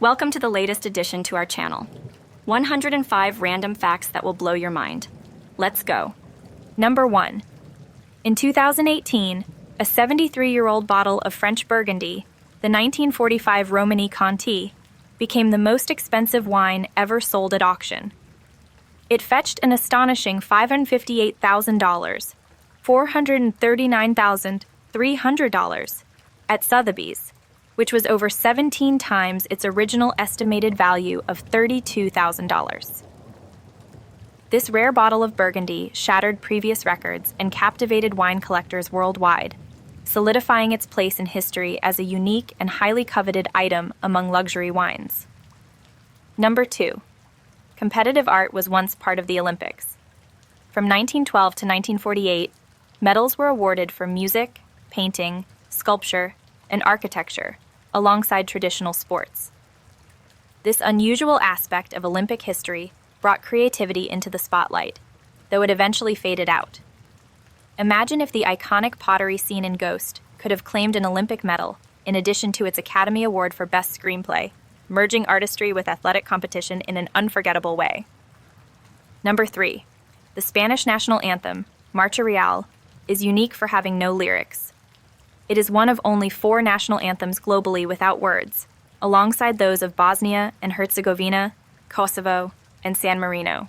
Welcome to the latest addition to our channel. 105 random facts that will blow your mind. Let's go. Number 1. In 2018, a 73-year-old bottle of French Burgundy, the 1945 Romani Conti, became the most expensive wine ever sold at auction. It fetched an astonishing $558,000, $439,300, at Sotheby's, which was over 17 times its original estimated value of $32,000. This rare bottle of Burgundy shattered previous records and captivated wine collectors worldwide, solidifying its place in history as a unique and highly coveted item among luxury wines. Number 2. Competitive art was once part of the Olympics. From 1912 to 1948, medals were awarded for music, painting, sculpture, and architecture, alongside traditional sports. This unusual aspect of Olympic history brought creativity into the spotlight, though it eventually faded out. Imagine if the iconic pottery scene in Ghost could have claimed an Olympic medal in addition to its Academy Award for Best Screenplay, merging artistry with athletic competition in an unforgettable way. Number 3. The Spanish national anthem, Marcha Real, is unique for having no lyrics. It is one of only 4 national anthems globally without words, alongside those of Bosnia and Herzegovina, Kosovo, and San Marino.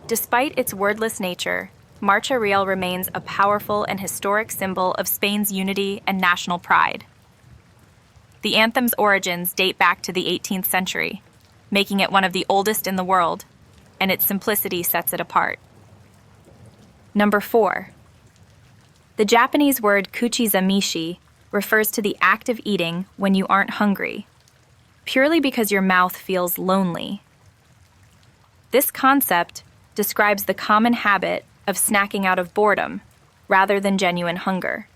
Despite its wordless nature, Marcha Real remains a powerful and historic symbol of Spain's unity and national pride. The anthem's origins date back to the 18th century, making it one of the oldest in the world, and its simplicity sets it apart. Number 4. The Japanese word kuchizamishi refers to the act of eating when you aren't hungry, purely because your mouth feels lonely. This concept describes the common habit of snacking out of boredom rather than genuine hunger.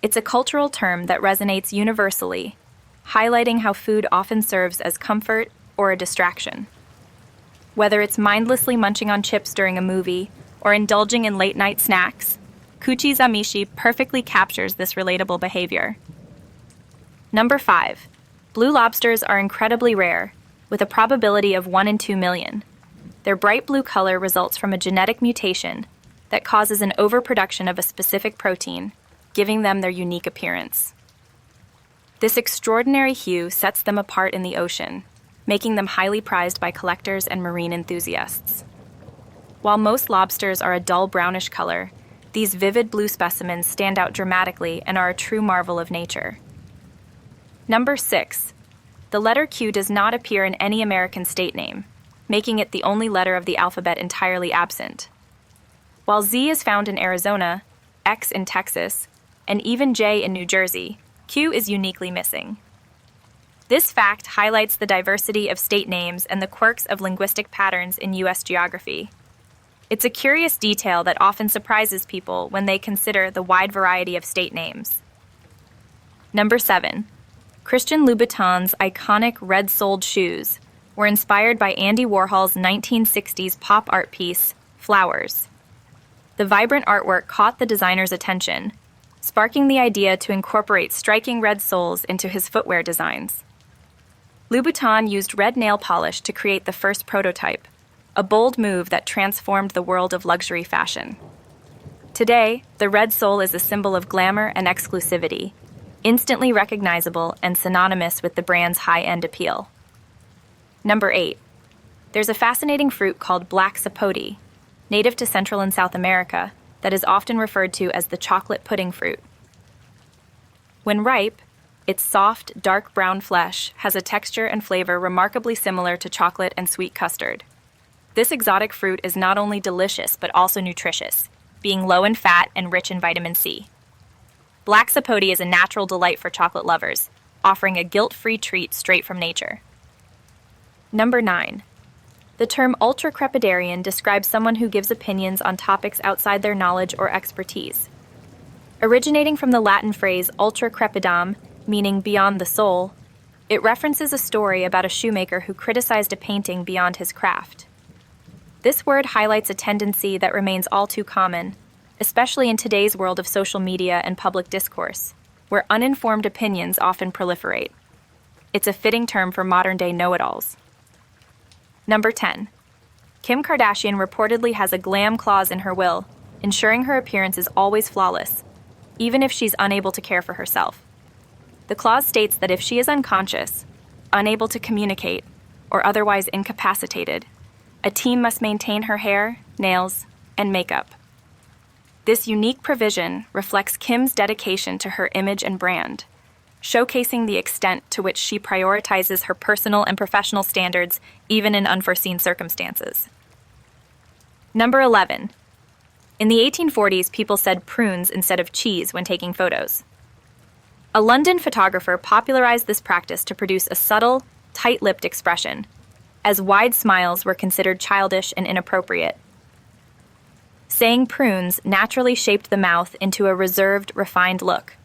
It's a cultural term that resonates universally, highlighting how food often serves as comfort or a distraction. Whether it's mindlessly munching on chips during a movie or indulging in late-night snacks, kuchizamishi perfectly captures this relatable behavior. Number 5. Blue lobsters are incredibly rare, with a probability of 1 in 2 million. Their bright blue color results from a genetic mutation that causes an overproduction of a specific protein, giving them their unique appearance. This extraordinary hue sets them apart in the ocean, making them highly prized by collectors and marine enthusiasts. While most lobsters are a dull brownish color, these vivid blue specimens stand out dramatically and are a true marvel of nature. Number 6. The letter Q does not appear in any American state name, making it the only letter of the alphabet entirely absent. While Z is found in Arizona, X in Texas, and even J in New Jersey, Q is uniquely missing. This fact highlights the diversity of state names and the quirks of linguistic patterns in U.S. geography. It's a curious detail that often surprises people when they consider the wide variety of state names. Number 7. Christian Louboutin's iconic red-soled shoes were inspired by Andy Warhol's 1960s pop art piece, Flowers. The vibrant artwork caught the designer's attention, sparking the idea to incorporate striking red soles into his footwear designs. Louboutin used red nail polish to create the first prototype, a bold move that transformed the world of luxury fashion. Today, the red sole is a symbol of glamour and exclusivity, instantly recognizable and synonymous with the brand's high-end appeal. Number 8. There's a fascinating fruit called black sapote, native to Central and South America, that is often referred to as the chocolate pudding fruit. When ripe, its soft, dark brown flesh has a texture and flavor remarkably similar to chocolate and sweet custard. This exotic fruit is not only delicious but also nutritious, being low in fat and rich in vitamin C. Black sapote is a natural delight for chocolate lovers, offering a guilt-free treat straight from nature. Number 9. The term ultra-crepidarian describes someone who gives opinions on topics outside their knowledge or expertise. Originating from the Latin phrase ultra crepidam, meaning beyond the soul, it references a story about a shoemaker who criticized a painting beyond his craft. This word highlights a tendency that remains all too common, especially in today's world of social media and public discourse, where uninformed opinions often proliferate. It's a fitting term for modern-day know-it-alls. Number 10. Kim Kardashian reportedly has a glam clause in her will, ensuring her appearance is always flawless, even if she's unable to care for herself. The clause states that if she is unconscious, unable to communicate, or otherwise incapacitated, a team must maintain her hair, nails, and makeup. This unique provision reflects Kim's dedication to her image and brand, showcasing the extent to which she prioritizes her personal and professional standards even in unforeseen circumstances. Number 11. In the 1840s, people said prunes instead of cheese when taking photos. A London photographer popularized this practice to produce a subtle, tight-lipped expression, as wide smiles were considered childish and inappropriate. Saying prunes naturally shaped the mouth into a reserved, refined look,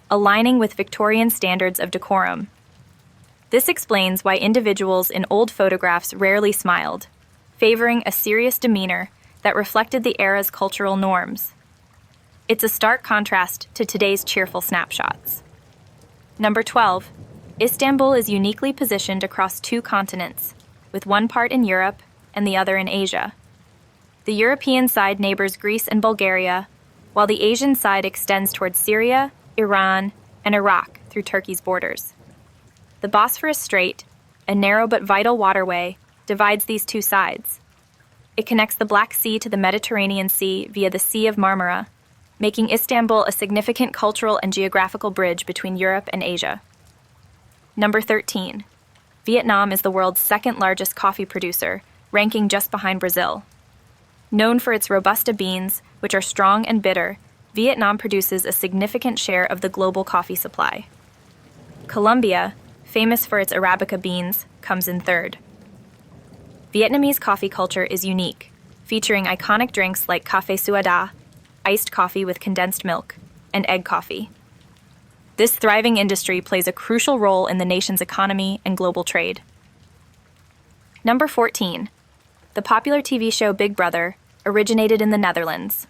aligning with Victorian standards of decorum. This explains why individuals in old photographs rarely smiled, favoring a serious demeanor that reflected the era's cultural norms. It's a stark contrast to today's cheerful snapshots. Number 12. Istanbul is uniquely positioned across two continents, with one part in Europe and the other in Asia. The European side neighbors Greece and Bulgaria, while the Asian side extends towards Syria, Iran, and Iraq through Turkey's borders. The Bosphorus Strait, a narrow but vital waterway, divides these two sides. It connects the Black Sea to the Mediterranean Sea via the Sea of Marmara, making Istanbul a significant cultural and geographical bridge between Europe and Asia. Number 13. Vietnam is the world's second-largest coffee producer, ranking just behind Brazil. Known for its Robusta beans, which are strong and bitter, Vietnam produces a significant share of the global coffee supply. Colombia, famous for its Arabica beans, comes in third. Vietnamese coffee culture is unique, featuring iconic drinks like café suada, iced coffee with condensed milk, and egg coffee. This thriving industry plays a crucial role in the nation's economy and global trade. Number 14. The popular TV show Big Brother originated in the Netherlands.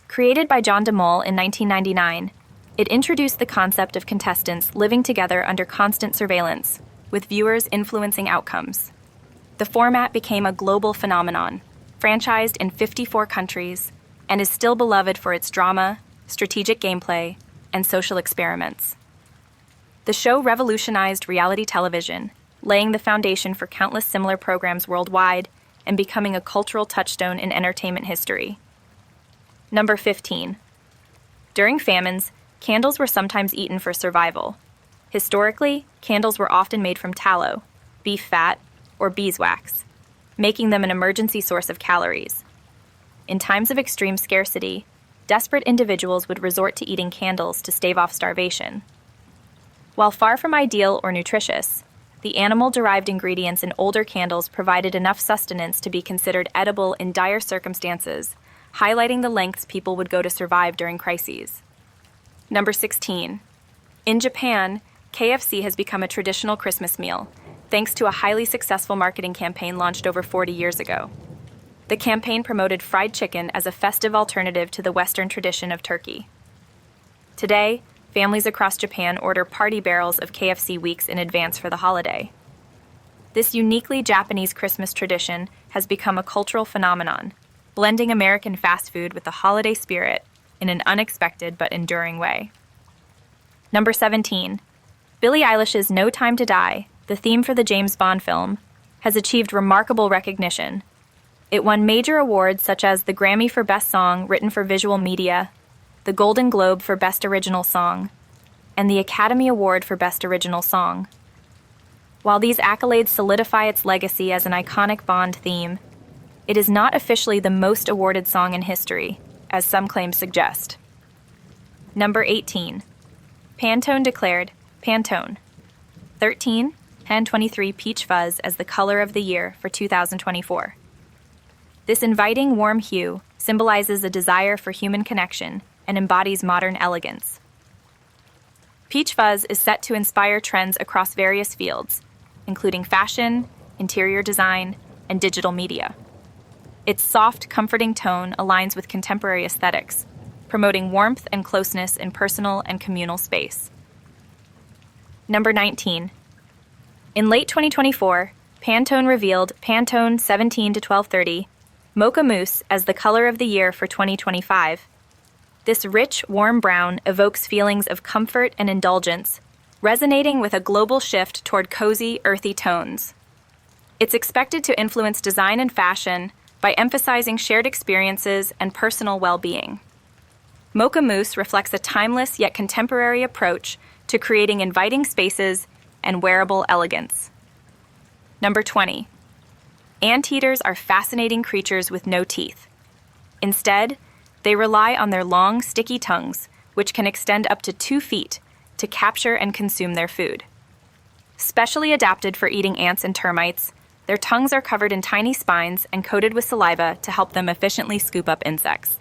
Created by John de Mol in 1999, it introduced the concept of contestants living together under constant surveillance, with viewers influencing outcomes. The format became a global phenomenon, franchised in 54 countries, and is still beloved for its drama, strategic gameplay, and social experiments. The show revolutionized reality television, laying the foundation for countless similar programs worldwide and becoming a cultural touchstone in entertainment history. Number 15. During famines, candles were sometimes eaten for survival. Historically, candles were often made from tallow, beef fat, or beeswax, making them an emergency source of calories. In times of extreme scarcity, desperate individuals would resort to eating candles to stave off starvation. While far from ideal or nutritious, the animal-derived ingredients in older candles provided enough sustenance to be considered edible in dire circumstances, highlighting the lengths people would go to survive during crises. Number 16. In Japan, KFC has become a traditional Christmas meal, thanks to a highly successful marketing campaign launched over 40 years ago. The campaign promoted fried chicken as a festive alternative to the Western tradition of turkey. Today, families across Japan order party barrels of KFC weeks in advance for the holiday. This uniquely Japanese Christmas tradition has become a cultural phenomenon, blending American fast food with the holiday spirit in an unexpected but enduring way. Number 17. Billie Eilish's No Time to Die, the theme for the James Bond film, has achieved remarkable recognition. It won major awards such as the Grammy for Best Song Written for Visual Media, the Golden Globe for Best Original Song, and the Academy Award for Best Original Song. While these accolades solidify its legacy as an iconic Bond theme, it is not officially the most awarded song in history, as some claims suggest. Number 18. Pantone declared Pantone 13-1023 Peach Fuzz as the color of the year for 2024. This inviting, warm hue symbolizes a desire for human connection and embodies modern elegance. Peach Fuzz is set to inspire trends across various fields, including fashion, interior design, and digital media. Its soft, comforting tone aligns with contemporary aesthetics, promoting warmth and closeness in personal and communal space. Number 19. In late 2024, Pantone revealed Pantone 17 to 1230 Mocha Mousse as the color of the year for 2025. This rich, warm brown evokes feelings of comfort and indulgence, resonating with a global shift toward cozy, earthy tones. It's expected to influence design and fashion by emphasizing shared experiences and personal well-being. Mocha Mousse reflects a timeless yet contemporary approach to creating inviting spaces and wearable elegance. Number 20. Anteaters are fascinating creatures with no teeth. Instead, they rely on their long, sticky tongues, which can extend up to 2 feet, to capture and consume their food. Specially adapted for eating ants and termites, their tongues are covered in tiny spines and coated with saliva to help them efficiently scoop up insects.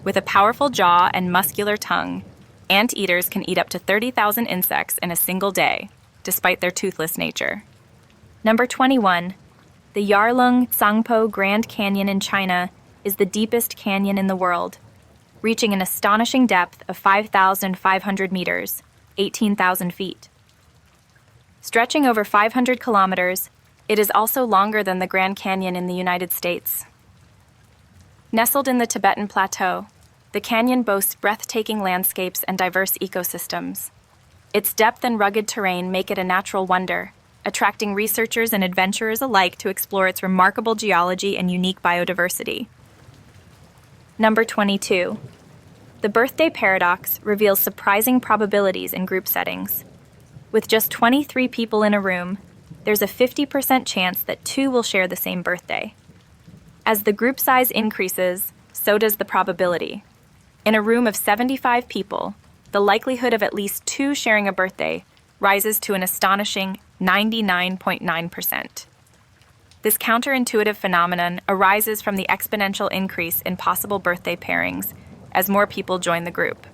With a powerful jaw and muscular tongue, anteaters can eat up to 30,000 insects in a single day, despite their toothless nature. Number 21. The Yarlung Tsangpo Grand Canyon in China is the deepest canyon in the world, reaching an astonishing depth of 5,500 meters, 18,000 feet. Stretching over 500 kilometers, it is also longer than the Grand Canyon in the United States. Nestled in the Tibetan Plateau, the canyon boasts breathtaking landscapes and diverse ecosystems. Its depth and rugged terrain make it a natural wonder, attracting researchers and adventurers alike to explore its remarkable geology and unique biodiversity. Number 22. The birthday paradox reveals surprising probabilities in group settings. With just 23 people in a room, there's a 50% chance that 2 will share the same birthday. As the group size increases, so does the probability. In a room of 75 people, the likelihood of at least 2 sharing a birthday rises to an astonishing 99.9%. This counterintuitive phenomenon arises from the exponential increase in possible birthday pairings as more people join the group.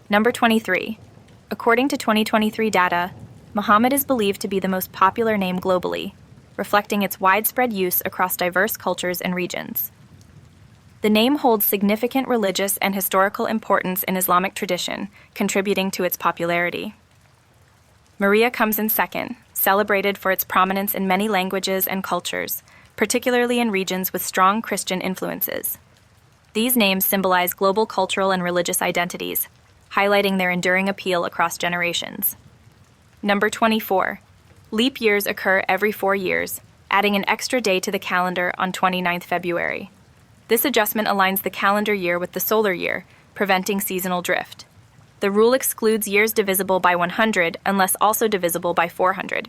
Number 23. According to 2023 data, Muhammad is believed to be the most popular name globally, reflecting its widespread use across diverse cultures and regions. The name holds significant religious and historical importance in Islamic tradition, contributing to its popularity. Maria comes in second, celebrated for its prominence in many languages and cultures, particularly in regions with strong Christian influences. These names symbolize global cultural and religious identities, highlighting their enduring appeal across generations. Number 24. Leap years occur every 4 years, adding an extra day to the calendar on 29th February. This adjustment aligns the calendar year with the solar year, preventing seasonal drift. The rule excludes years divisible by 100 unless also divisible by 400.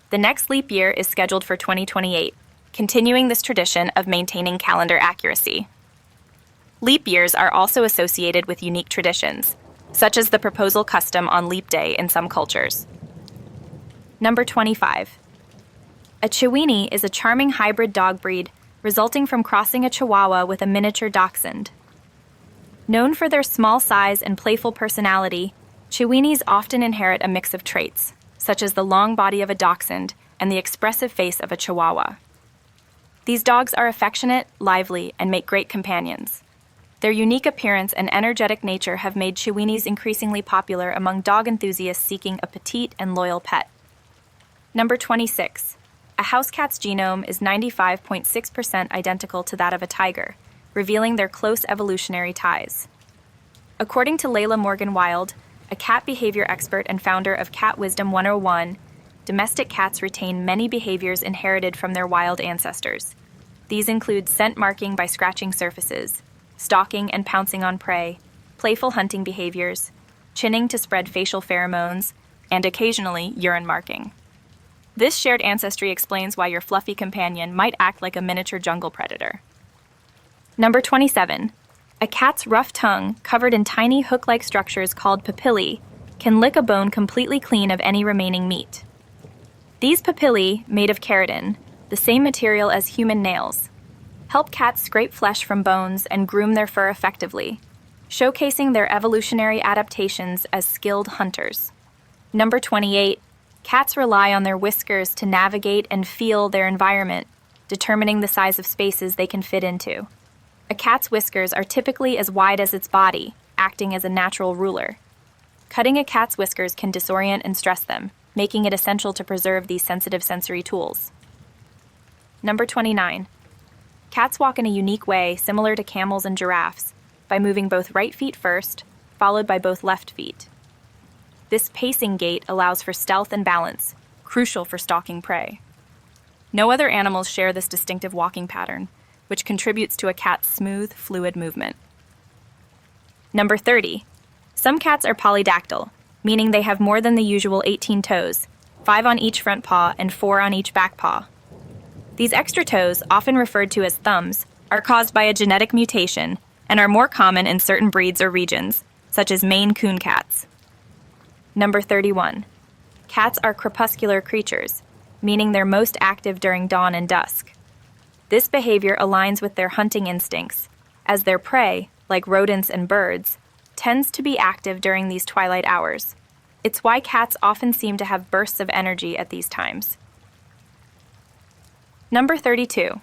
The next leap year is scheduled for 2028, continuing this tradition of maintaining calendar accuracy. Leap years are also associated with unique traditions, such as the proposal custom on Leap Day in some cultures. Number 25. A Chiweenie is a charming hybrid dog breed resulting from crossing a Chihuahua with a miniature dachshund. Known for their small size and playful personality, Chiweenies often inherit a mix of traits, such as the long body of a dachshund and the expressive face of a Chihuahua. These dogs are affectionate, lively, and make great companions. Their unique appearance and energetic nature have made Chiweenies increasingly popular among dog enthusiasts seeking a petite and loyal pet. Number 26. A house cat's genome is 95.6% identical to that of a tiger, revealing their close evolutionary ties. According to Layla Morgan-Wild, a cat behavior expert and founder of Cat Wisdom 101, domestic cats retain many behaviors inherited from their wild ancestors. These include scent marking by scratching surfaces, stalking and pouncing on prey, playful hunting behaviors, chinning to spread facial pheromones, and occasionally urine marking. This shared ancestry explains why your fluffy companion might act like a miniature jungle predator. Number 27. A cat's rough tongue, covered in tiny hook-like structures called papillae, can lick a bone completely clean of any remaining meat. These papillae, made of keratin, the same material as human nails, help cats scrape flesh from bones and groom their fur effectively, showcasing their evolutionary adaptations as skilled hunters. Number 28. Cats rely on their whiskers to navigate and feel their environment, determining the size of spaces they can fit into. A cat's whiskers are typically as wide as its body, acting as a natural ruler. Cutting a cat's whiskers can disorient and stress them, making it essential to preserve these sensitive sensory tools. Number 29. Cats walk in a unique way similar to camels and giraffes, by moving both right feet first, followed by both left feet. This pacing gait allows for stealth and balance, crucial for stalking prey. No other animals share this distinctive walking pattern, which contributes to a cat's smooth, fluid movement. Number 30. Some cats are polydactyl, meaning they have more than the usual 18 toes, 5 on each front paw and 4 on each back paw. These extra toes, often referred to as thumbs, are caused by a genetic mutation and are more common in certain breeds or regions, such as Maine Coon cats. Number 31. Cats are crepuscular creatures, meaning they're most active during dawn and dusk. This behavior aligns with their hunting instincts, as their prey, like rodents and birds, tends to be active during these twilight hours. It's why cats often seem to have bursts of energy at these times. Number 32.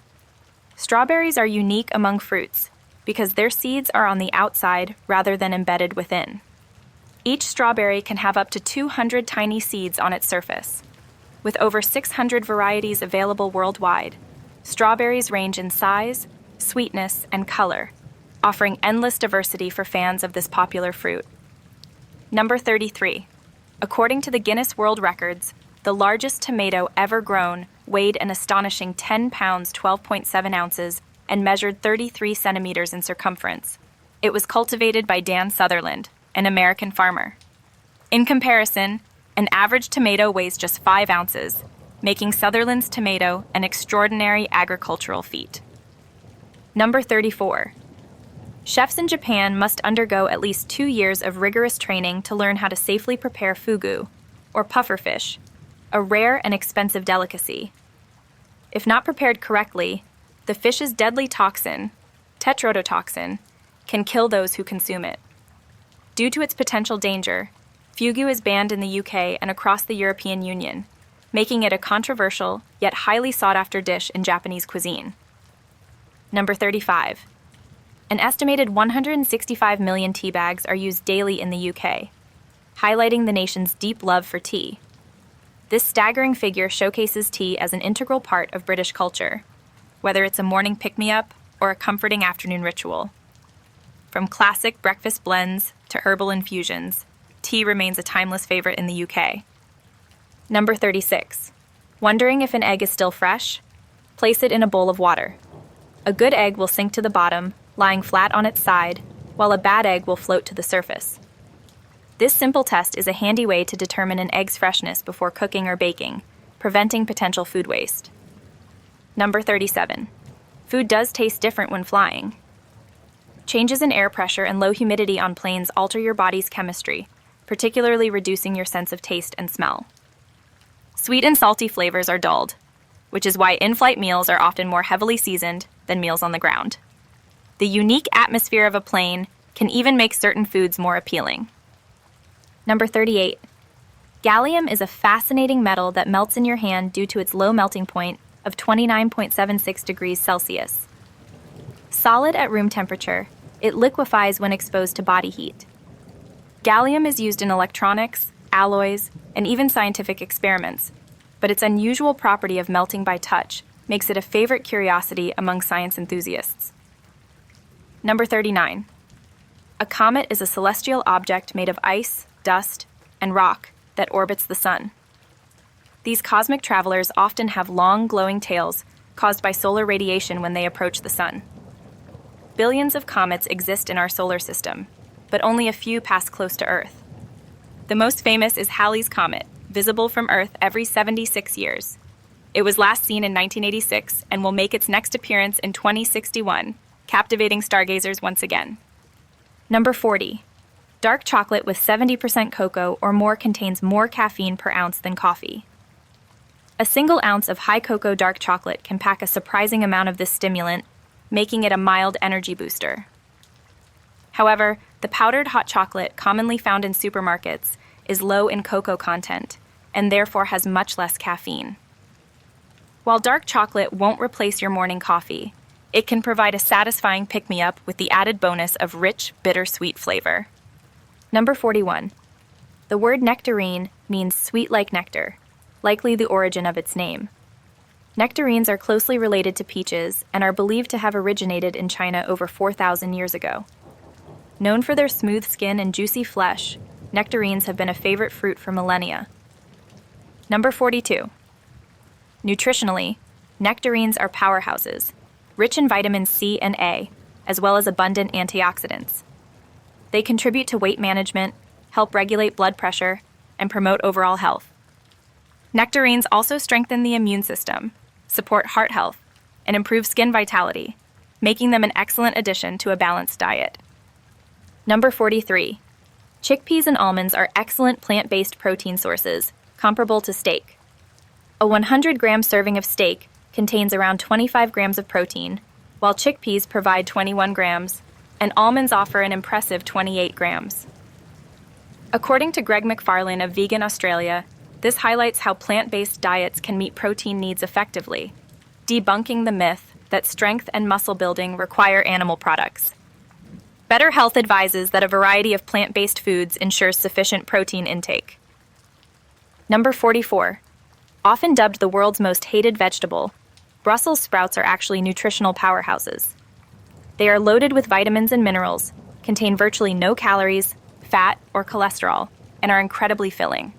Strawberries are unique among fruits because their seeds are on the outside rather than embedded within. Each strawberry can have up to 200 tiny seeds on its surface. With over 600 varieties available worldwide, strawberries range in size, sweetness, and color, offering endless diversity for fans of this popular fruit. Number 33. According to the Guinness World Records, the largest tomato ever grown weighed an astonishing 10 pounds 12.7 ounces and measured 33 centimeters in circumference. It was cultivated by Dan Sutherland, an American farmer. In comparison, an average tomato weighs just 5 ounces, making Sutherland's tomato an extraordinary agricultural feat. Number 34. Chefs in Japan must undergo at least 2 years of rigorous training to learn how to safely prepare fugu, or pufferfish, a rare and expensive delicacy. If not prepared correctly, the fish's deadly toxin, tetrodotoxin, can kill those who consume it. Due to its potential danger, fugu is banned in the UK and across the European Union, making it a controversial yet highly sought-after dish in Japanese cuisine. Number 35. An estimated 165 million tea bags are used daily in the UK, highlighting the nation's deep love for tea. This staggering figure showcases tea as an integral part of British culture, whether it's a morning pick-me-up or a comforting afternoon ritual. From classic breakfast blends to herbal infusions, tea remains a timeless favorite in the UK. Number 36. Wondering if an egg is still fresh? Place it in a bowl of water. A good egg will sink to the bottom, lying flat on its side, while a bad egg will float to the surface. This simple test is a handy way to determine an egg's freshness before cooking or baking, preventing potential food waste. Number 37. Food does taste different when flying. Changes in air pressure and low humidity on planes alter your body's chemistry, particularly reducing your sense of taste and smell. Sweet and salty flavors are dulled, which is why in-flight meals are often more heavily seasoned than meals on the ground. The unique atmosphere of a plane can even make certain foods more appealing. Number 38. Gallium is a fascinating metal that melts in your hand due to its low melting point of 29.76 degrees Celsius. Solid at room temperature, it liquefies when exposed to body heat. Gallium is used in electronics, alloys, and even scientific experiments, but its unusual property of melting by touch makes it a favorite curiosity among science enthusiasts. Number 39. A comet is a celestial object made of ice, dust, and rock that orbits the sun. These cosmic travelers often have long, glowing tails caused by solar radiation when they approach the sun. Billions of comets exist in our solar system, but only a few pass close to Earth. The most famous is Halley's Comet, visible from Earth every 76 years. It was last seen in 1986 and will make its next appearance in 2061, captivating stargazers once again. Number 40. Dark chocolate with 70% cocoa or more contains more caffeine per ounce than coffee. A single ounce of high cocoa dark chocolate can pack a surprising amount of this stimulant, making it a mild energy booster. However, the powdered hot chocolate commonly found in supermarkets is low in cocoa content and therefore has much less caffeine. While dark chocolate won't replace your morning coffee, it can provide a satisfying pick-me-up with the added bonus of rich, bittersweet flavor. Number 41. The word nectarine means sweet like nectar, likely the origin of its name. Nectarines are closely related to peaches and are believed to have originated in China over 4,000 years ago. Known for their smooth skin and juicy flesh, nectarines have been a favorite fruit for millennia. Number 42. Nutritionally, nectarines are powerhouses, rich in vitamins C and A, as well as abundant antioxidants. They contribute to weight management, help regulate blood pressure, and promote overall health. Nectarines also strengthen the immune system, support heart health, and improve skin vitality, making them an excellent addition to a balanced diet. Number 43. Chickpeas and almonds are excellent plant-based protein sources, comparable to steak. A 100-gram serving of steak contains around 25 grams of protein, while chickpeas provide 21 grams, and almonds offer an impressive 28 grams. According to Greg McFarlane of Vegan Australia, this highlights how plant-based diets can meet protein needs effectively, debunking the myth that strength and muscle building require animal products. Better Health advises that a variety of plant-based foods ensures sufficient protein intake. Number 44. Often dubbed the world's most hated vegetable, Brussels sprouts are actually nutritional powerhouses. They are loaded with vitamins and minerals, contain virtually no calories, fat, or cholesterol, and are incredibly filling.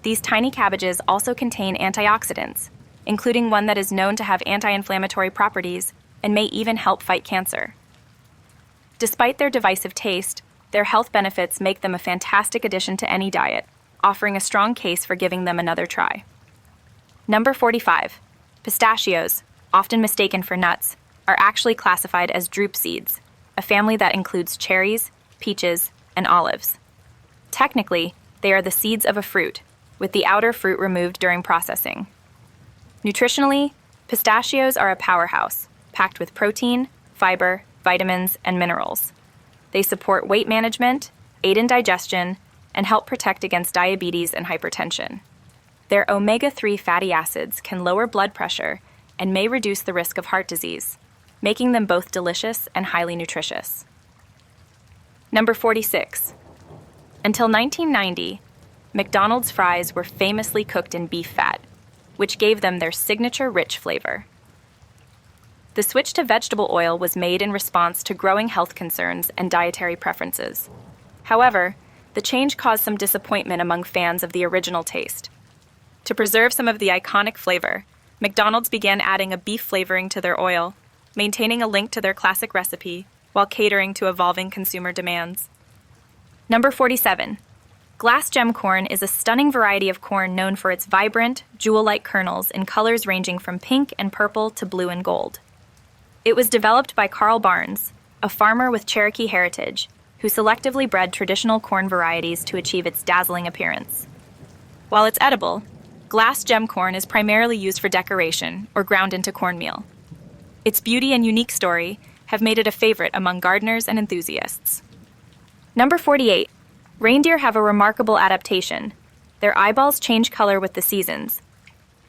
These tiny cabbages also contain antioxidants, including one that is known to have anti-inflammatory properties and may even help fight cancer. Despite their divisive taste, their health benefits make them a fantastic addition to any diet, offering a strong case for giving them another try. Number 45. Pistachios, often mistaken for nuts, are actually classified as drupe seeds, a family that includes cherries, peaches, and olives. Technically, they are the seeds of a fruit, with the outer fruit removed during processing. Nutritionally, pistachios are a powerhouse, packed with protein, fiber, vitamins, and minerals. They support weight management, aid in digestion, and help protect against diabetes and hypertension. Their omega-3 fatty acids can lower blood pressure and may reduce the risk of heart disease, making them both delicious and highly nutritious. Number 46. Until 1990, McDonald's fries were famously cooked in beef fat, which gave them their signature rich flavor. The switch to vegetable oil was made in response to growing health concerns and dietary preferences. However, the change caused some disappointment among fans of the original taste. To preserve some of the iconic flavor, McDonald's began adding a beef flavoring to their oil, maintaining a link to their classic recipe while catering to evolving consumer demands. Number 47. Glass gem corn is a stunning variety of corn known for its vibrant, jewel-like kernels in colors ranging from pink and purple to blue and gold. It was developed by Carl Barnes, a farmer with Cherokee heritage, who selectively bred traditional corn varieties to achieve its dazzling appearance. While it's edible, glass gem corn is primarily used for decoration or ground into cornmeal. Its beauty and unique story have made it a favorite among gardeners and enthusiasts. Number 48. Reindeer have a remarkable adaptation. Their eyeballs change color with the seasons.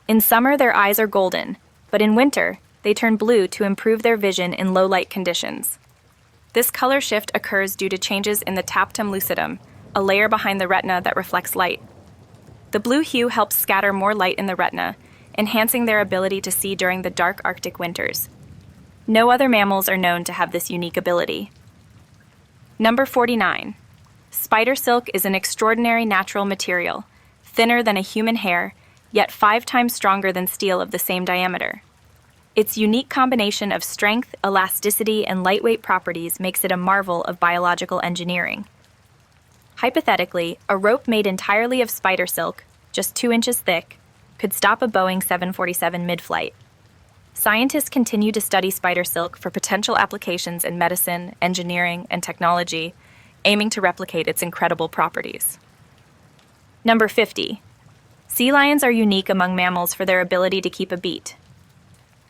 In summer, their eyes are golden, but in winter, they turn blue to improve their vision in low-light conditions. This color shift occurs due to changes in the tapetum lucidum, a layer behind the retina that reflects light. The blue hue helps scatter more light in the retina, enhancing their ability to see during the dark Arctic winters. No other mammals are known to have this unique ability. Number 49. Spider silk is an extraordinary natural material, thinner than a human hair, yet 5 times stronger than steel of the same diameter. Its unique combination of strength, elasticity, and lightweight properties makes it a marvel of biological engineering. Hypothetically, a rope made entirely of spider silk, just 2 inches thick, could stop a Boeing 747 mid-flight. Scientists continue to study spider silk for potential applications in medicine, engineering, and technology, aiming to replicate its incredible properties. Number 50. Sea lions are unique among mammals for their ability to keep a beat.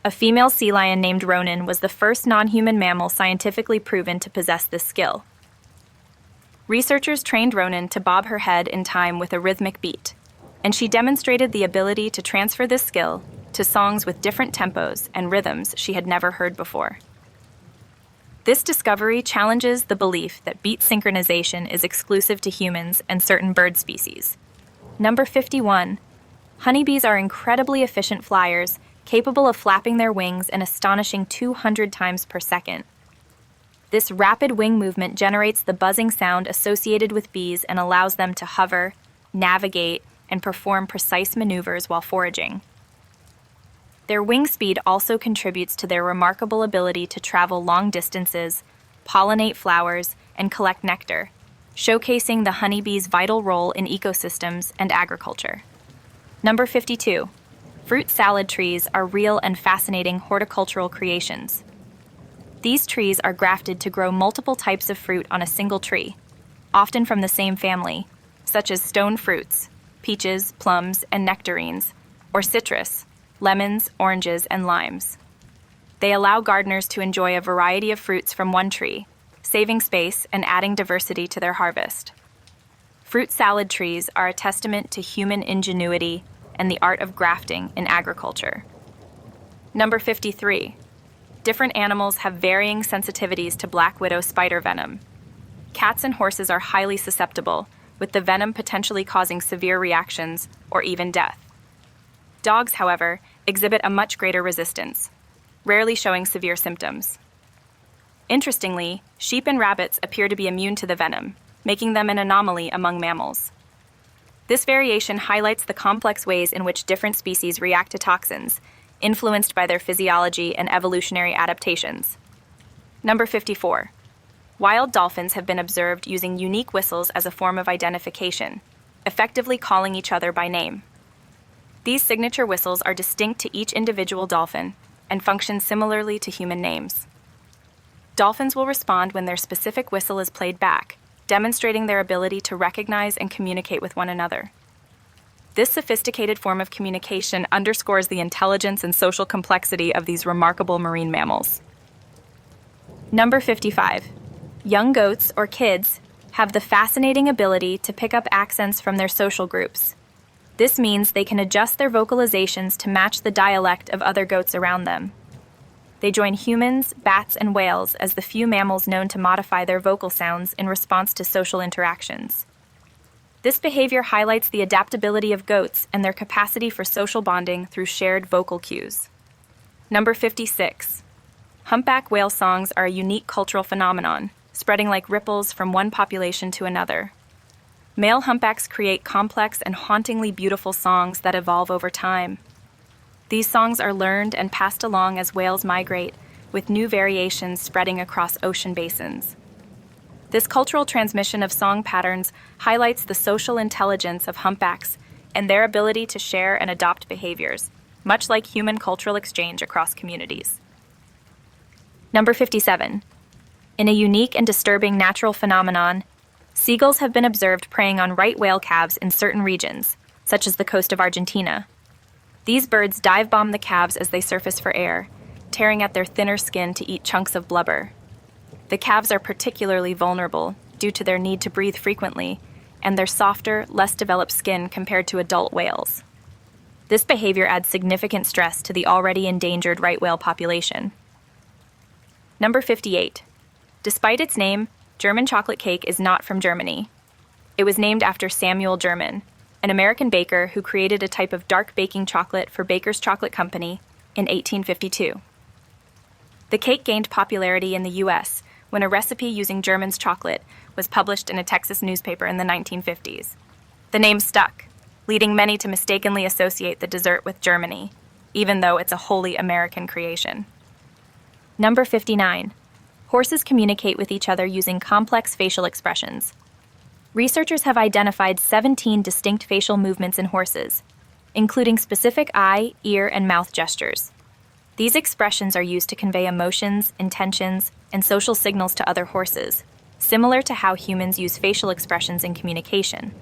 A female sea lion named Ronan was the first non-human mammal scientifically proven to possess this skill. Researchers trained Ronan to bob her head in time with a rhythmic beat, and she demonstrated the ability to transfer this skill to songs with different tempos and rhythms she had never heard before. This discovery challenges the belief that beat synchronization is exclusive to humans and certain bird species. Number 51. Honeybees are incredibly efficient flyers, capable of flapping their wings an astonishing 200 times per second. This rapid wing movement generates the buzzing sound associated with bees and allows them to hover, navigate, and perform precise maneuvers while foraging. Their wing speed also contributes to their remarkable ability to travel long distances, pollinate flowers, and collect nectar, showcasing the honeybee's vital role in ecosystems and agriculture. Number 52. Fruit salad trees are real and fascinating horticultural creations. These trees are grafted to grow multiple types of fruit on a single tree, often from the same family, such as stone fruits, peaches, plums, and nectarines, or citrus, lemons, oranges, and limes. They allow gardeners to enjoy a variety of fruits from one tree, saving space and adding diversity to their harvest. Fruit salad trees are a testament to human ingenuity and the art of grafting in agriculture. Number 53. Different animals have varying sensitivities to black widow spider venom. Cats and horses are highly susceptible, with the venom potentially causing severe reactions or even death. Dogs, however, exhibit a much greater resistance, rarely showing severe symptoms. Interestingly, sheep and rabbits appear to be immune to the venom, making them an anomaly among mammals. This variation highlights the complex ways in which different species react to toxins, influenced by their physiology and evolutionary adaptations. Number 54. Wild dolphins have been observed using unique whistles as a form of identification, effectively calling each other by name. These signature whistles are distinct to each individual dolphin and function similarly to human names. Dolphins will respond when their specific whistle is played back, demonstrating their ability to recognize and communicate with one another. This sophisticated form of communication underscores the intelligence and social complexity of these remarkable marine mammals. Number 55. Young goats, or kids, have the fascinating ability to pick up accents from their social groups. This means they can adjust their vocalizations to match the dialect of other goats around them. They join humans, bats, and whales as the few mammals known to modify their vocal sounds in response to social interactions. This behavior highlights the adaptability of goats and their capacity for social bonding through shared vocal cues. Number 56. Humpback whale songs are a unique cultural phenomenon, spreading like ripples from one population to another. Male humpbacks create complex and hauntingly beautiful songs that evolve over time. These songs are learned and passed along as whales migrate, with new variations spreading across ocean basins. This cultural transmission of song patterns highlights the social intelligence of humpbacks and their ability to share and adopt behaviors, much like human cultural exchange across communities. Number 57. In a unique and disturbing natural phenomenon, seagulls have been observed preying on right whale calves in certain regions, such as the coast of Argentina. These birds dive-bomb the calves as they surface for air, tearing at their thinner skin to eat chunks of blubber. The calves are particularly vulnerable due to their need to breathe frequently and their softer, less developed skin compared to adult whales. This behavior adds significant stress to the already endangered right whale population. Number 58. Despite its name, German chocolate cake is not from Germany. It was named after Samuel German, an American baker who created a type of dark baking chocolate for Baker's Chocolate Company in 1852. The cake gained popularity in the U.S. when a recipe using German's chocolate was published in a Texas newspaper in the 1950s. The name stuck, leading many to mistakenly associate the dessert with Germany, even though it's a wholly American creation. Number 59. Horses communicate with each other using complex facial expressions. Researchers have identified 17 distinct facial movements in horses, including specific eye, ear, and mouth gestures. These expressions are used to convey emotions, intentions, and social signals to other horses, similar to how humans use facial expressions in communication.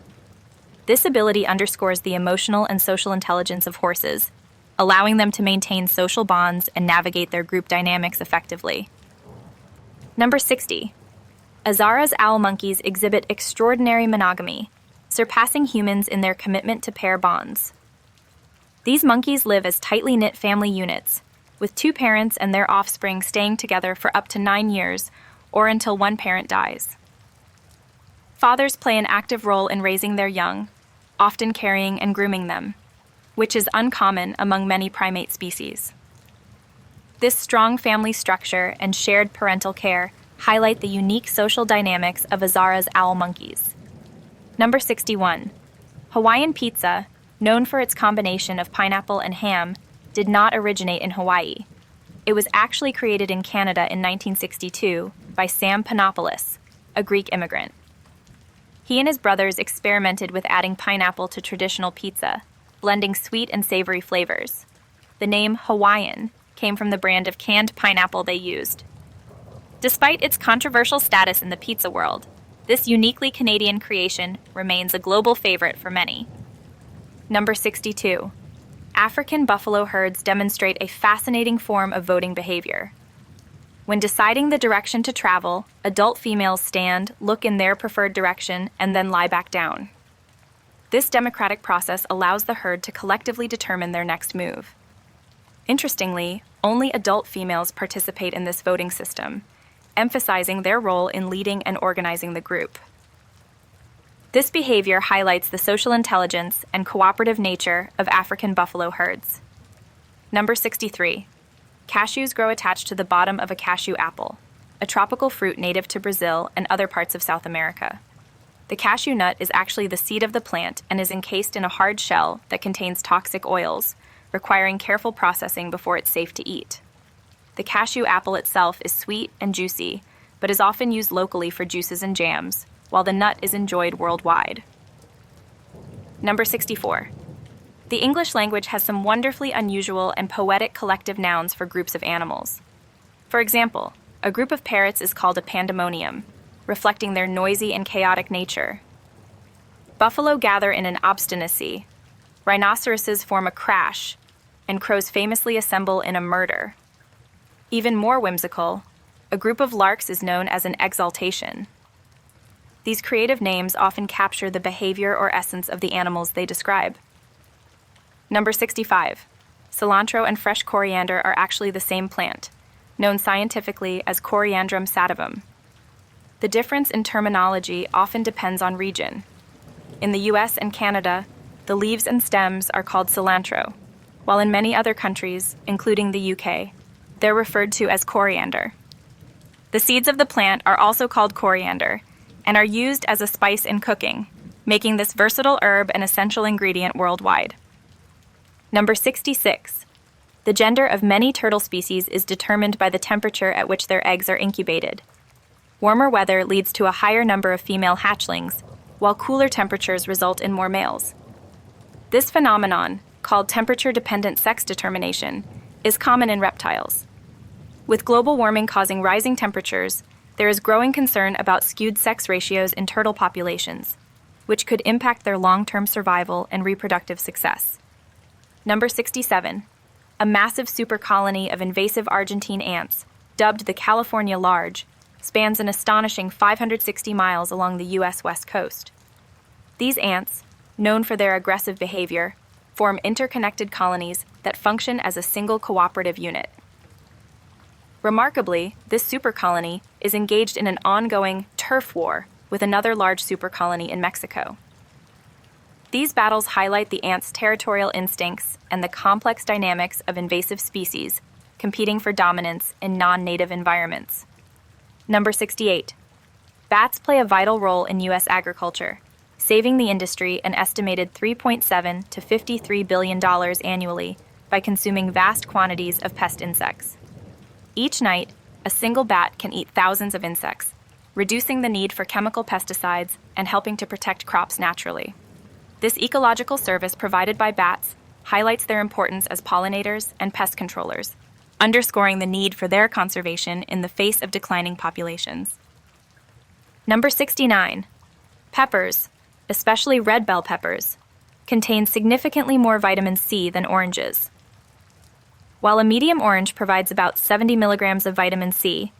This ability underscores the emotional and social intelligence of horses, allowing them to maintain social bonds and navigate their group dynamics effectively. Number 60. Azara's owl monkeys exhibit extraordinary monogamy, surpassing humans in their commitment to pair bonds. These monkeys live as tightly knit family units, with two parents and their offspring staying together for up to 9 years or until one parent dies. Fathers play an active role in raising their young, often carrying and grooming them, which is uncommon among many primate species. This strong family structure and shared parental care highlight the unique social dynamics of Azara's owl monkeys. Number 61. Hawaiian pizza, known for its combination of pineapple and ham, did not originate in Hawaii. It was actually created in Canada in 1962 by Sam Panopoulos, a Greek immigrant. He and his brothers experimented with adding pineapple to traditional pizza, blending sweet and savory flavors. The name Hawaiian came from the brand of canned pineapple they used. Despite its controversial status in the pizza world, this uniquely Canadian creation remains a global favorite for many. Number 62. African buffalo herds demonstrate a fascinating form of voting behavior. When deciding the direction to travel, adult females stand, look in their preferred direction, and then lie back down. This democratic process allows the herd to collectively determine their next move. Interestingly, only adult females participate in this voting system, emphasizing their role in leading and organizing the group. This behavior highlights the social intelligence and cooperative nature of African buffalo herds. Number 63. Cashews grow attached to the bottom of a cashew apple, a tropical fruit native to Brazil and other parts of South America. The cashew nut is actually the seed of the plant and is encased in a hard shell that contains toxic oils, requiring careful processing before it's safe to eat. The cashew apple itself is sweet and juicy, but is often used locally for juices and jams, while the nut is enjoyed worldwide. Number 64. The English language has some wonderfully unusual and poetic collective nouns for groups of animals. For example, a group of parrots is called a pandemonium, reflecting their noisy and chaotic nature. Buffalo gather in an obstinacy, rhinoceroses form a crash, and crows famously assemble in a murder. Even more whimsical, a group of larks is known as an exaltation. These creative names often capture the behavior or essence of the animals they describe. Number 65. Cilantro and fresh coriander are actually the same plant, known scientifically as Coriandrum sativum. The difference in terminology often depends on region. In the US and Canada, the leaves and stems are called cilantro, while in many other countries, including the UK, they're referred to as coriander. The seeds of the plant are also called coriander and are used as a spice in cooking, making this versatile herb an essential ingredient worldwide. Number 66. The gender of many turtle species is determined by the temperature at which their eggs are incubated. Warmer weather leads to a higher number of female hatchlings, while cooler temperatures result in more males. This phenomenon, called temperature-dependent sex determination, is common in reptiles. With global warming causing rising temperatures, there is growing concern about skewed sex ratios in turtle populations, which could impact their long-term survival and reproductive success. Number 67. A massive supercolony of invasive Argentine ants, dubbed the California Large, spans an astonishing 560 miles along the U.S. West Coast. These ants, known for their aggressive behavior, form interconnected colonies that function as a single cooperative unit. Remarkably, this supercolony is engaged in an ongoing turf war with another large supercolony in Mexico. These battles highlight the ants' territorial instincts and the complex dynamics of invasive species competing for dominance in non-native environments. Number 68. Bats play a vital role in U.S. agriculture, saving the industry an estimated $3.7 to $53 billion annually by consuming vast quantities of pest insects. Each night, a single bat can eat thousands of insects, reducing the need for chemical pesticides and helping to protect crops naturally. This ecological service provided by bats highlights their importance as pollinators and pest controllers, underscoring the need for their conservation in the face of declining populations. Number 69. Peppers, especially red bell peppers, contain significantly more vitamin C than oranges. While a medium orange provides about 70 milligrams of vitamin C,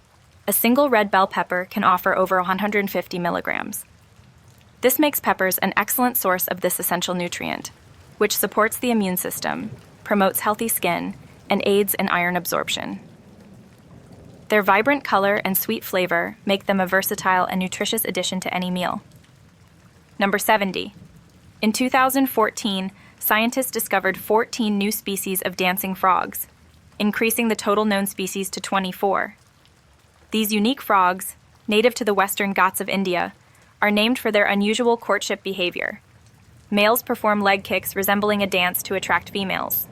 a single red bell pepper can offer over 150 milligrams. This makes peppers an excellent source of this essential nutrient, which supports the immune system, promotes healthy skin, and aids in iron absorption. Their vibrant color and sweet flavor make them a versatile and nutritious addition to any meal. Number 70. In 2014, scientists discovered 14 new species of dancing frogs, increasing the total known species to 24. These unique frogs, native to the western Ghats of India, are named for their unusual courtship behavior. Males perform leg kicks resembling a dance to attract females.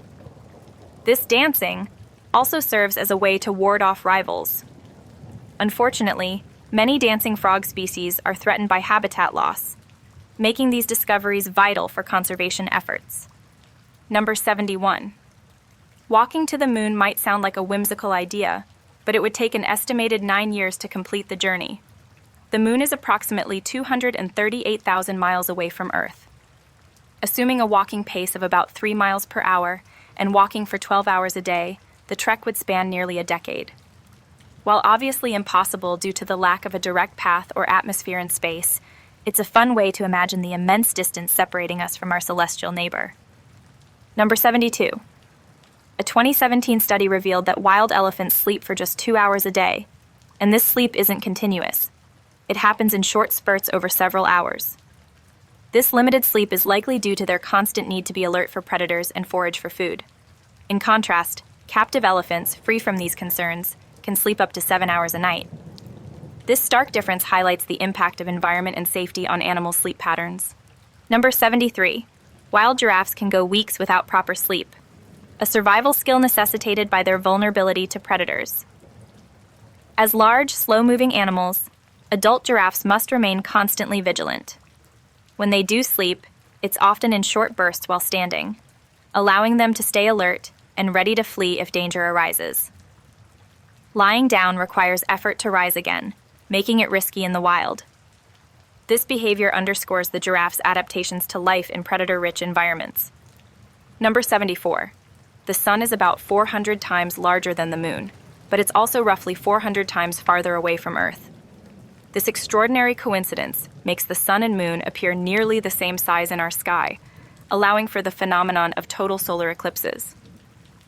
This dancing also serves as a way to ward off rivals. Unfortunately, many dancing frog species are threatened by habitat loss, making these discoveries vital for conservation efforts. Number 71. Walking to the moon might sound like a whimsical idea, but it would take an estimated 9 years to complete the journey. The moon is approximately 238,000 miles away from Earth. Assuming a walking pace of about 3 miles per hour and walking for 12 hours a day, the trek would span nearly a decade. While obviously impossible due to the lack of a direct path or atmosphere in space, it's a fun way to imagine the immense distance separating us from our celestial neighbor. Number 72. A 2017 study revealed that wild elephants sleep for just 2 hours a day, and this sleep isn't continuous. It happens in short spurts over several hours. This limited sleep is likely due to their constant need to be alert for predators and forage for food. In contrast, captive elephants, free from these concerns, can sleep up to 7 hours a night. This stark difference highlights the impact of environment and safety on animal sleep patterns. Number 73. Wild giraffes can go weeks without proper sleep, a survival skill necessitated by their vulnerability to predators. As large, slow-moving animals, adult giraffes must remain constantly vigilant. When they do sleep, it's often in short bursts while standing, allowing them to stay alert and ready to flee if danger arises. Lying down requires effort to rise again, making it risky in the wild. This behavior underscores the giraffe's adaptations to life in predator-rich environments. Number 74. The sun is about 400 times larger than the moon, but it's also roughly 400 times farther away from Earth. This extraordinary coincidence makes the sun and moon appear nearly the same size in our sky, allowing for the phenomenon of total solar eclipses.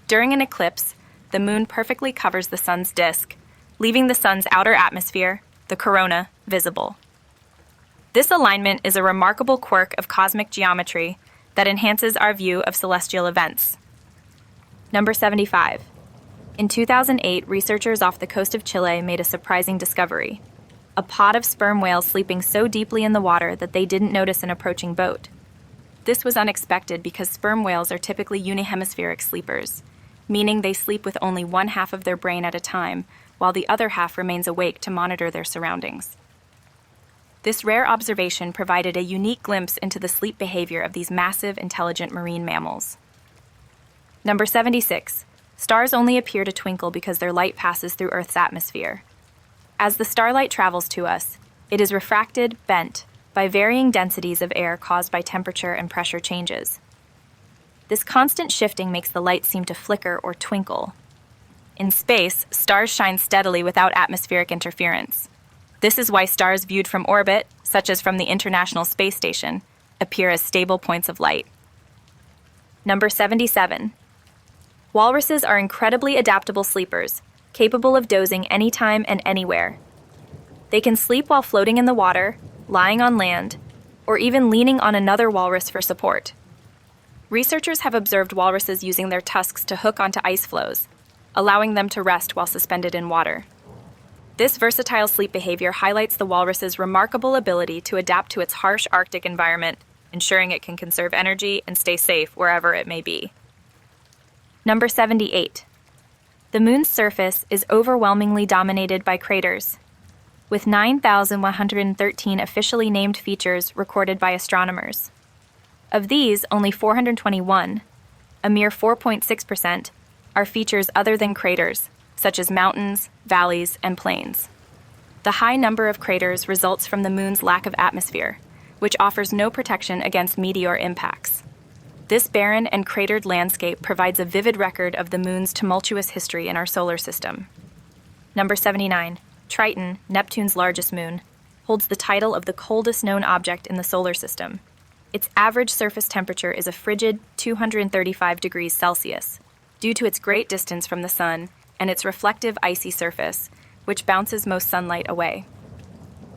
During an eclipse, the moon perfectly covers the sun's disk, leaving the sun's outer atmosphere, the corona, visible. This alignment is a remarkable quirk of cosmic geometry that enhances our view of celestial events. Number 75. In 2008, researchers off the coast of Chile made a surprising discovery: a pod of sperm whales sleeping so deeply in the water that they didn't notice an approaching boat. This was unexpected because sperm whales are typically unihemispheric sleepers, meaning they sleep with only one half of their brain at a time, while the other half remains awake to monitor their surroundings. This rare observation provided a unique glimpse into the sleep behavior of these massive, intelligent marine mammals. Number 76. Stars only appear to twinkle because their light passes through Earth's atmosphere. As the starlight travels to us, it is refracted, bent, by varying densities of air caused by temperature and pressure changes. This constant shifting makes the light seem to flicker or twinkle. In space, stars shine steadily without atmospheric interference. This is why stars viewed from orbit, such as from the International Space Station, appear as stable points of light. Number 77. Walruses are incredibly adaptable sleepers, capable of dozing anytime and anywhere. They can sleep while floating in the water, lying on land, or even leaning on another walrus for support. Researchers have observed walruses using their tusks to hook onto ice floes, allowing them to rest while suspended in water. This versatile sleep behavior highlights the walrus's remarkable ability to adapt to its harsh Arctic environment, ensuring it can conserve energy and stay safe wherever it may be. Number 78. The moon's surface is overwhelmingly dominated by craters, with 9,113 officially named features recorded by astronomers. Of these, only 421, a mere 4.6%, are features other than craters, such as mountains, valleys, and plains. The high number of craters results from the moon's lack of atmosphere, which offers no protection against meteor impacts. This barren and cratered landscape provides a vivid record of the moon's tumultuous history in our solar system. Number 79. Triton, Neptune's largest moon, holds the title of the coldest known object in the solar system. Its average surface temperature is a frigid 235 degrees Celsius, due to its great distance from the sun and its reflective icy surface, which bounces most sunlight away.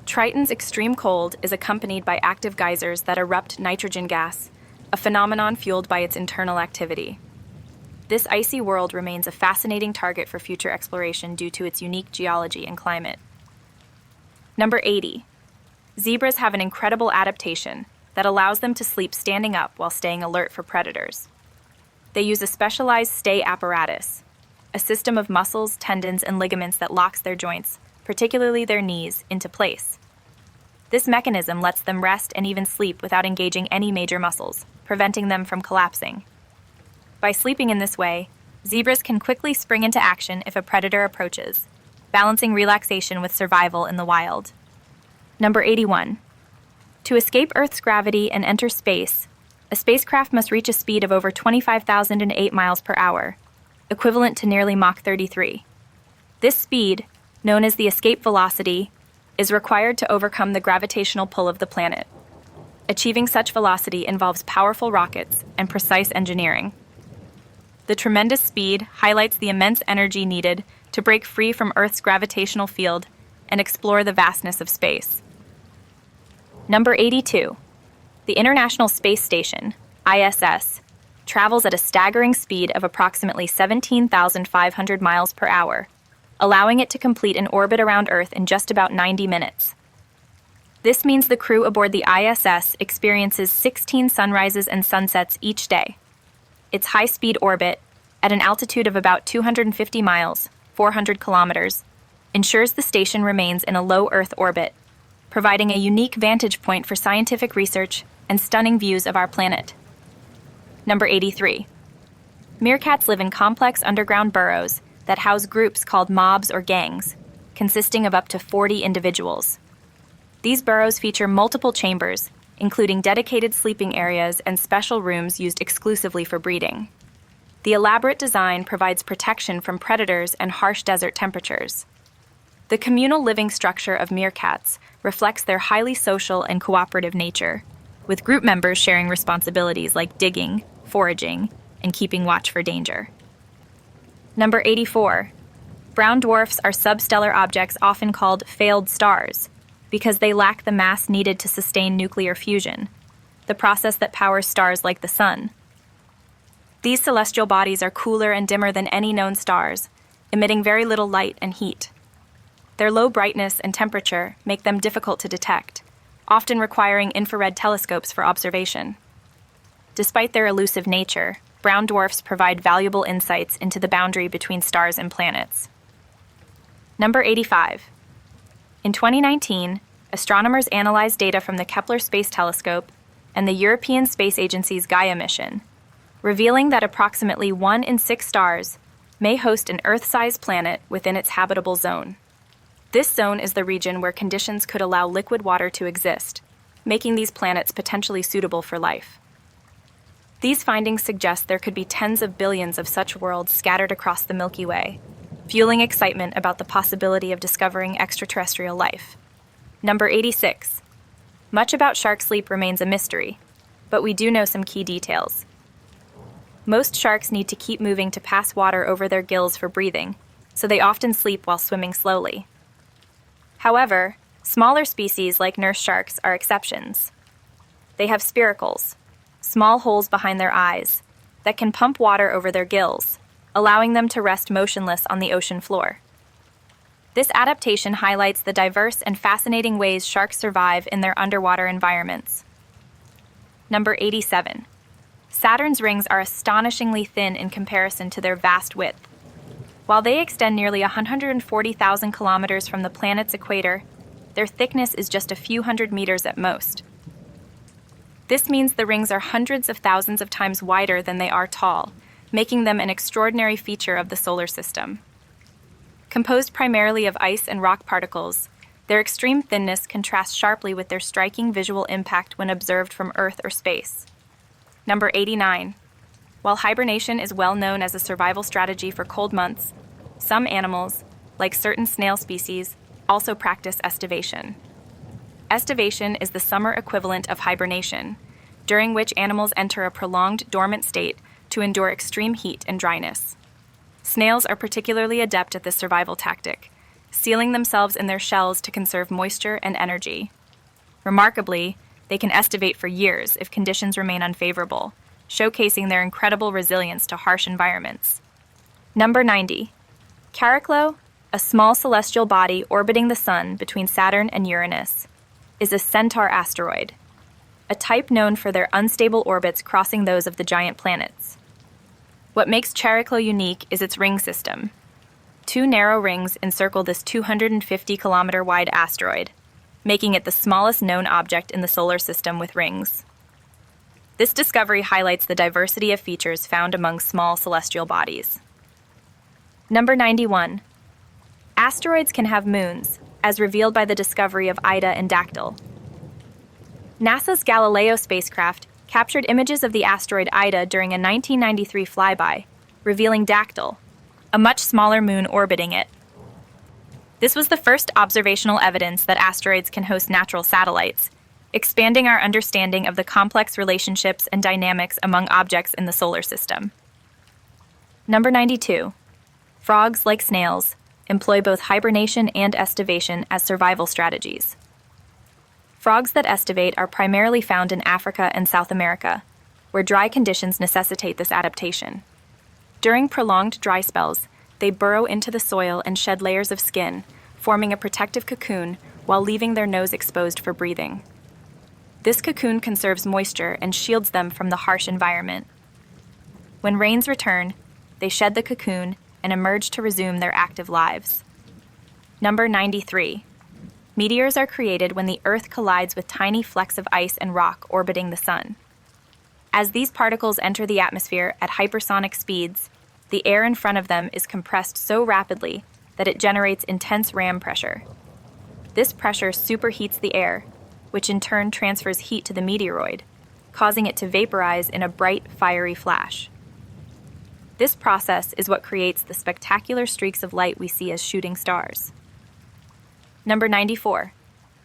Triton's extreme cold is accompanied by active geysers that erupt nitrogen gas, a phenomenon fueled by its internal activity. This icy world remains a fascinating target for future exploration due to its unique geology and climate. Number 80. Zebras have an incredible adaptation that allows them to sleep standing up while staying alert for predators. They use a specialized stay apparatus, a system of muscles, tendons, and ligaments that locks their joints, particularly their knees, into place. This mechanism lets them rest and even sleep without engaging any major muscles, preventing them from collapsing. By sleeping in this way, zebras can quickly spring into action if a predator approaches, balancing relaxation with survival in the wild. Number 81. To escape Earth's gravity and enter space, a spacecraft must reach a speed of over 25,008 miles per hour, equivalent to nearly Mach 33. This speed, known as the escape velocity, is required to overcome the gravitational pull of the planet. Achieving such velocity involves powerful rockets and precise engineering. The tremendous speed highlights the immense energy needed to break free from Earth's gravitational field and explore the vastness of space. Number 82. The International Space Station, ISS, travels at a staggering speed of approximately 17,500 miles per hour, allowing it to complete an orbit around Earth in just about 90 minutes. This means the crew aboard the ISS experiences 16 sunrises and sunsets each day. Its high-speed orbit, at an altitude of about 250 miles, 400 kilometers, ensures the station remains in a low Earth orbit, providing a unique vantage point for scientific research and stunning views of our planet. Number 83. Meerkats live in complex underground burrows that house groups called mobs or gangs, consisting of up to 40 individuals. These burrows feature multiple chambers, including dedicated sleeping areas and special rooms used exclusively for breeding. The elaborate design provides protection from predators and harsh desert temperatures. The communal living structure of meerkats reflects their highly social and cooperative nature, with group members sharing responsibilities like digging, foraging, and keeping watch for danger. Number 84. Brown dwarfs are substellar objects often called failed stars because they lack the mass needed to sustain nuclear fusion, the process that powers stars like the sun. These celestial bodies are cooler and dimmer than any known stars, emitting very little light and heat. Their low brightness and temperature make them difficult to detect, often requiring infrared telescopes for observation. Despite their elusive nature, brown dwarfs provide valuable insights into the boundary between stars and planets. Number 85. In 2019, astronomers analyzed data from the Kepler Space Telescope and the European Space Agency's Gaia mission, revealing that approximately 1 in 6 stars may host an Earth-sized planet within its habitable zone. This zone is the region where conditions could allow liquid water to exist, making these planets potentially suitable for life. These findings suggest there could be tens of billions of such worlds scattered across the Milky Way, fueling excitement about the possibility of discovering extraterrestrial life. Number 86. Much about shark sleep remains a mystery, but we do know some key details. Most sharks need to keep moving to pass water over their gills for breathing, so they often sleep while swimming slowly. However, smaller species like nurse sharks are exceptions. They have spiracles, small holes behind their eyes, that can pump water over their gills, allowing them to rest motionless on the ocean floor. This adaptation highlights the diverse and fascinating ways sharks survive in their underwater environments. Number 87. Saturn's rings are astonishingly thin in comparison to their vast width. While they extend nearly 140,000 kilometers from the planet's equator, their thickness is just a few hundred meters at most. This means the rings are hundreds of thousands of times wider than they are tall, making them an extraordinary feature of the solar system. Composed primarily of ice and rock particles, their extreme thinness contrasts sharply with their striking visual impact when observed from Earth or space. Number 89. While hibernation is well known as a survival strategy for cold months, some animals, like certain snail species, also practice estivation. Estivation is the summer equivalent of hibernation, during which animals enter a prolonged dormant state to endure extreme heat and dryness. Snails are particularly adept at this survival tactic, sealing themselves in their shells to conserve moisture and energy. Remarkably, they can estivate for years if conditions remain unfavorable, showcasing their incredible resilience to harsh environments. Number 90. Chariklo, a small celestial body orbiting the Sun between Saturn and Uranus, is a Centaur asteroid, a type known for their unstable orbits crossing those of the giant planets. What makes Chariklo unique is its ring system. 2 narrow rings encircle this 250-kilometer-wide asteroid, making it the smallest known object in the solar system with rings. This discovery highlights the diversity of features found among small celestial bodies. Number 91. Asteroids can have moons, as revealed by the discovery of Ida and Dactyl. NASA's Galileo spacecraft captured images of the asteroid Ida during a 1993 flyby, revealing Dactyl, a much smaller moon orbiting it. This was the first observational evidence that asteroids can host natural satellites, expanding our understanding of the complex relationships and dynamics among objects in the solar system. Number 92. Frogs, like snails, employ both hibernation and estivation as survival strategies. Frogs that estivate are primarily found in Africa and South America, where dry conditions necessitate this adaptation. During prolonged dry spells, they burrow into the soil and shed layers of skin, forming a protective cocoon while leaving their nose exposed for breathing. This cocoon conserves moisture and shields them from the harsh environment. When rains return, they shed the cocoon and emerge to resume their active lives. Number 93. Meteors are created when the Earth collides with tiny flecks of ice and rock orbiting the Sun. As these particles enter the atmosphere at hypersonic speeds, the air in front of them is compressed so rapidly that it generates intense ram pressure. This pressure superheats the air, which in turn transfers heat to the meteoroid, causing it to vaporize in a bright, fiery flash. This process is what creates the spectacular streaks of light we see as shooting stars. Number 94.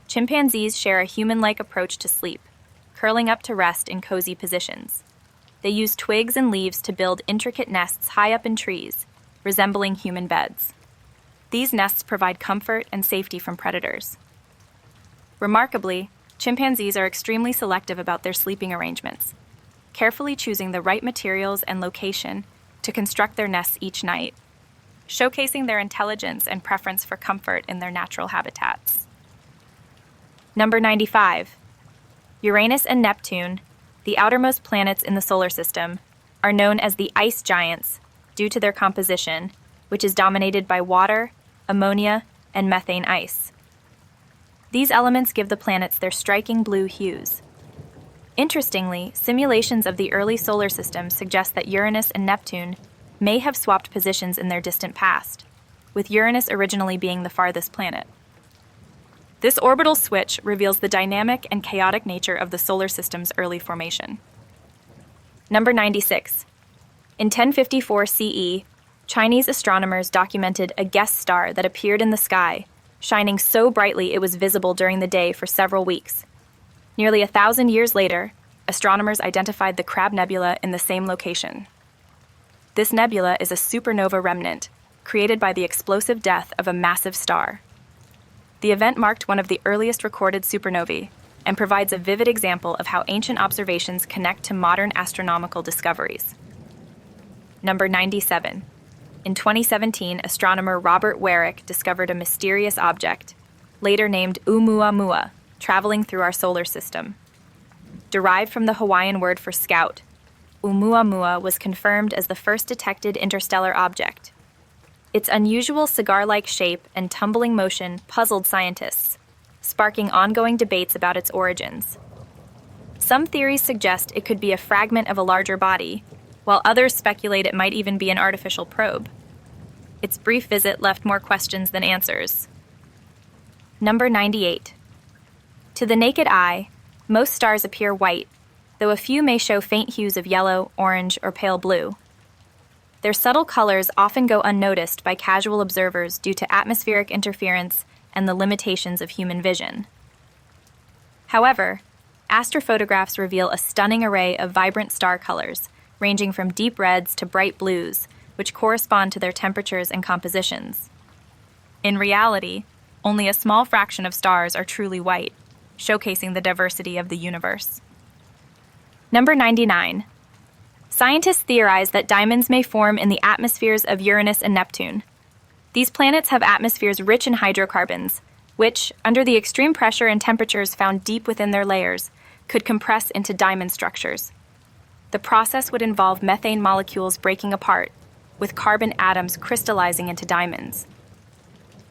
Chimpanzees share a human-like approach to sleep, curling up to rest in cozy positions. They use twigs and leaves to build intricate nests high up in trees, resembling human beds. These nests provide comfort and safety from predators. Remarkably, chimpanzees are extremely selective about their sleeping arrangements, carefully choosing the right materials and location to construct their nests each night, showcasing their intelligence and preference for comfort in their natural habitats. Number 95. Uranus and Neptune, the outermost planets in the solar system, are known as the ice giants due to their composition, which is dominated by water, ammonia, and methane ice. These elements give the planets their striking blue hues. Interestingly, simulations of the early solar system suggest that Uranus and Neptune may have swapped positions in their distant past, with Uranus originally being the farthest planet. This orbital switch reveals the dynamic and chaotic nature of the solar system's early formation. Number 96. In 1054 CE, Chinese astronomers documented a guest star that appeared in the sky, shining so brightly it was visible during the day for several weeks. Nearly 1,000 years later, astronomers identified the Crab Nebula in the same location. This nebula is a supernova remnant, created by the explosive death of a massive star. The event marked one of the earliest recorded supernovae and provides a vivid example of how ancient observations connect to modern astronomical discoveries. Number 97. In 2017, astronomer Robert Warwick discovered a mysterious object, later named Oumuamua, traveling through our solar system. Derived from the Hawaiian word for scout, Oumuamua was confirmed as the first detected interstellar object. Its unusual cigar-like shape and tumbling motion puzzled scientists, sparking ongoing debates about its origins. Some theories suggest it could be a fragment of a larger body, while others speculate it might even be an artificial probe. Its brief visit left more questions than answers. Number 98. To the naked eye, most stars appear white, though a few may show faint hues of yellow, orange, or pale blue. Their subtle colors often go unnoticed by casual observers due to atmospheric interference and the limitations of human vision. However, astrophotographs reveal a stunning array of vibrant star colors, ranging from deep reds to bright blues, which correspond to their temperatures and compositions. In reality, only a small fraction of stars are truly white, showcasing the diversity of the universe. Number 99. Scientists theorize that diamonds may form in the atmospheres of Uranus and Neptune. These planets have atmospheres rich in hydrocarbons, which, under the extreme pressure and temperatures found deep within their layers, could compress into diamond structures. The process would involve methane molecules breaking apart, with carbon atoms crystallizing into diamonds.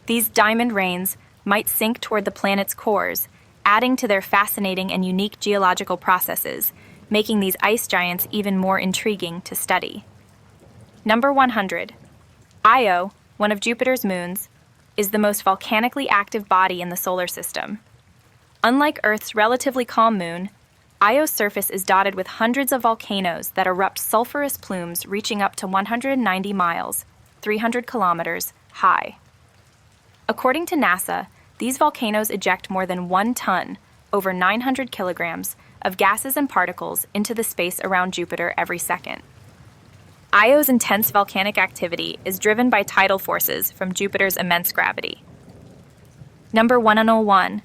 These diamond rains might sink toward the planet's cores, adding to their fascinating and unique geological processes, making these ice giants even more intriguing to study. Number 100. Io, one of Jupiter's moons, is the most volcanically active body in the solar system. Unlike Earth's relatively calm moon, Io's surface is dotted with hundreds of volcanoes that erupt sulfurous plumes reaching up to 190 miles, 300 kilometers, high. According to NASA, these volcanoes eject more than 1 ton, over 900 kilograms, of gases and particles into the space around Jupiter every second. Io's intense volcanic activity is driven by tidal forces from Jupiter's immense gravity. Number 101.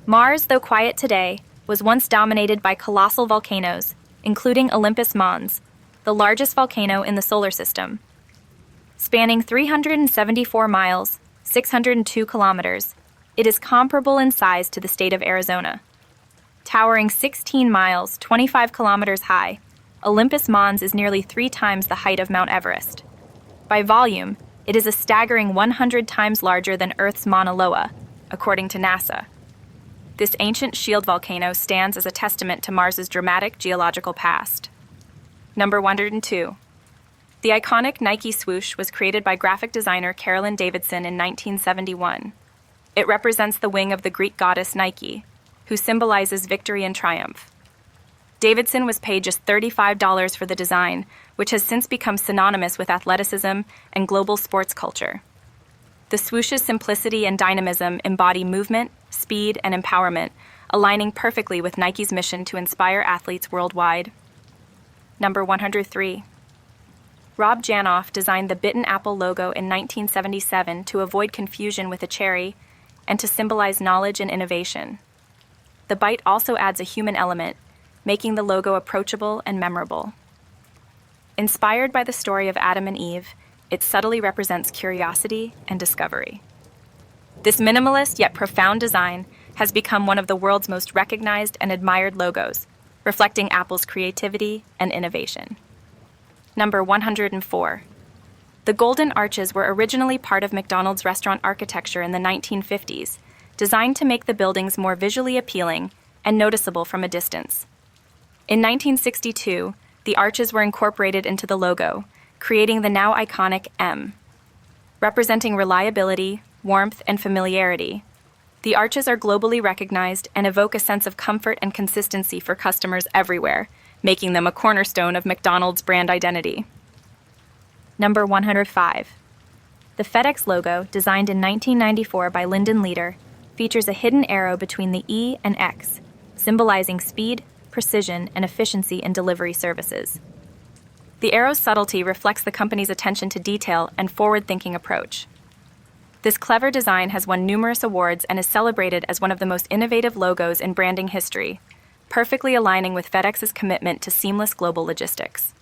Mars, though quiet today, was once dominated by colossal volcanoes, including Olympus Mons, the largest volcano in the solar system. Spanning 374 miles, 602 kilometers, it is comparable in size to the state of Arizona. Towering 16 miles, 25 kilometers high, Olympus Mons is nearly 3 times the height of Mount Everest. By volume, it is a staggering 100 times larger than Earth's Mauna Loa, according to NASA. This ancient shield volcano stands as a testament to Mars's dramatic geological past. Number 102. The iconic Nike swoosh was created by graphic designer Carolyn Davidson in 1971. It represents the wing of the Greek goddess Nike, who symbolizes victory and triumph. Davidson was paid just $35 for the design, which has since become synonymous with athleticism and global sports culture. The swoosh's simplicity and dynamism embody movement, speed, and empowerment, aligning perfectly with Nike's mission to inspire athletes worldwide. Number 103. Rob Janoff designed the Bitten Apple logo in 1977 to avoid confusion with a cherry and to symbolize knowledge and innovation. The bite also adds a human element, making the logo approachable and memorable. Inspired by the story of Adam and Eve, it subtly represents curiosity and discovery. This minimalist yet profound design has become one of the world's most recognized and admired logos, reflecting Apple's creativity and innovation. Number 104. The Golden Arches were originally part of McDonald's restaurant architecture in the 1950s, designed to make the buildings more visually appealing and noticeable from a distance. In 1962, the arches were incorporated into the logo, creating the now iconic M. Representing reliability, warmth, and familiarity, the arches are globally recognized and evoke a sense of comfort and consistency for customers everywhere, making them a cornerstone of McDonald's brand identity. Number 105. The FedEx logo, designed in 1994 by Lyndon Leader, features a hidden arrow between the E and X, symbolizing speed, precision, and efficiency in delivery services. The arrow's subtlety reflects the company's attention to detail and forward-thinking approach. This clever design has won numerous awards and is celebrated as one of the most innovative logos in branding history, perfectly aligning with FedEx's commitment to seamless global logistics.